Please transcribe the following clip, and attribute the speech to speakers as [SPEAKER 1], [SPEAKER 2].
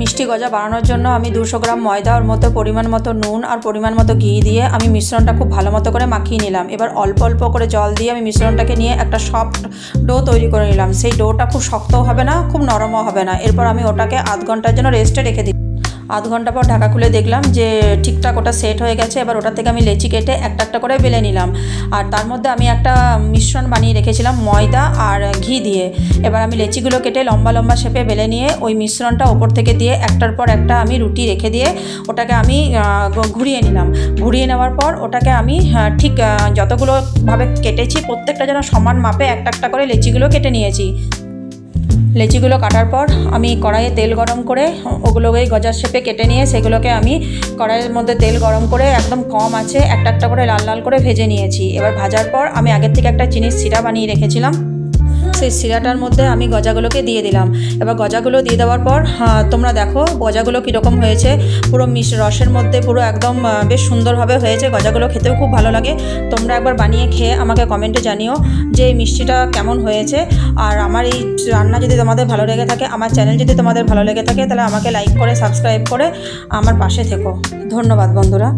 [SPEAKER 1] মিষ্টি গজা বানানোর জন্য আমি 200 গ্রাম ময়দা, ওর মতো পরিমাণ মতো নুন আর পরিমাণ মতো ঘি দিয়ে আমি মিশ্রণটা খুব ভালো মতো করে মাখিয়ে নিলাম। এবার অল্প অল্প করে জল দিয়ে আমি মিশ্রণটাকে নিয়ে একটা সফট ডো তৈরি করে নিলাম। সেই ডোটা খুব শক্তও হবে না, খুব নরমও হবে না। এরপর আমি ওটাকে আধ ঘন্টার জন্য রেস্টে রেখে দিই। আধ ঘন্টা পর ঢাকা খুলে দেখলাম যে ঠিকঠাক ওটা সেট হয়ে গেছে। এবার ওটা থেকে আমি লেচি কেটে একটা একটা করে বেলে নিলাম। আর তার মধ্যে আমি একটা মিশ্রণ বানিয়ে রেখেছিলাম ময়দা আর ঘি দিয়ে। এবার আমি লেচিগুলো কেটে লম্বা লম্বা শেপে বেলে নিয়ে ওই মিশ্রণটা ওপর থেকে দিয়ে একটার পর একটা আমি রুটি রেখে দিয়ে ওটাকে আমি ঘুরিয়ে নিলাম। ঘুরিয়ে নেওয়ার পর ওটাকে আমি ঠিক যতগুলো ভাবে কেটেছি প্রত্যেকটা যেন সমান মাপে একটা একটা করে লেচিগুলো কেটে নিয়েছি। লেচিগুলো কাটার পর আমি কড়াইয়ে তেল গরম করে ওগুলোকে গজার শেপে কেটে নিয়ে সেগুলোকে আমি কড়াইয়ের মধ্যে তেল গরম করে একদম কম আঁচে একটা একটা করে লাল লাল করে ভেজে নিয়েছি। এবার ভাজার পর আমি আগের থেকে একটা চিনির সিরা বানিয়ে রেখেছিলাম, সেই সিরাটার মধ্যে আমি গজাগুলোকে দিয়ে দিলাম। এবার গজাগুলো দিয়ে দেওয়ার পর তোমরা দেখো গজাগুলো কীরকম হয়েছে, পুরো রসের মধ্যে পুরো একদম বেশ সুন্দরভাবে হয়েছে। গজাগুলো খেতেও খুব ভালো লাগে। তোমরা একবার বানিয়ে খেয়ে আমাকে কমেন্টে জানিও যে এই মিষ্টিটা কেমন হয়েছে। আর আমার এই রান্না যদি তোমাদের ভালো লেগে থাকে, আমার চ্যানেল যদি তোমাদের ভালো লেগে থাকে, তাহলে আমাকে লাইক করে সাবস্ক্রাইব করে আমার পাশে থেকো। ধন্যবাদ বন্ধুরা।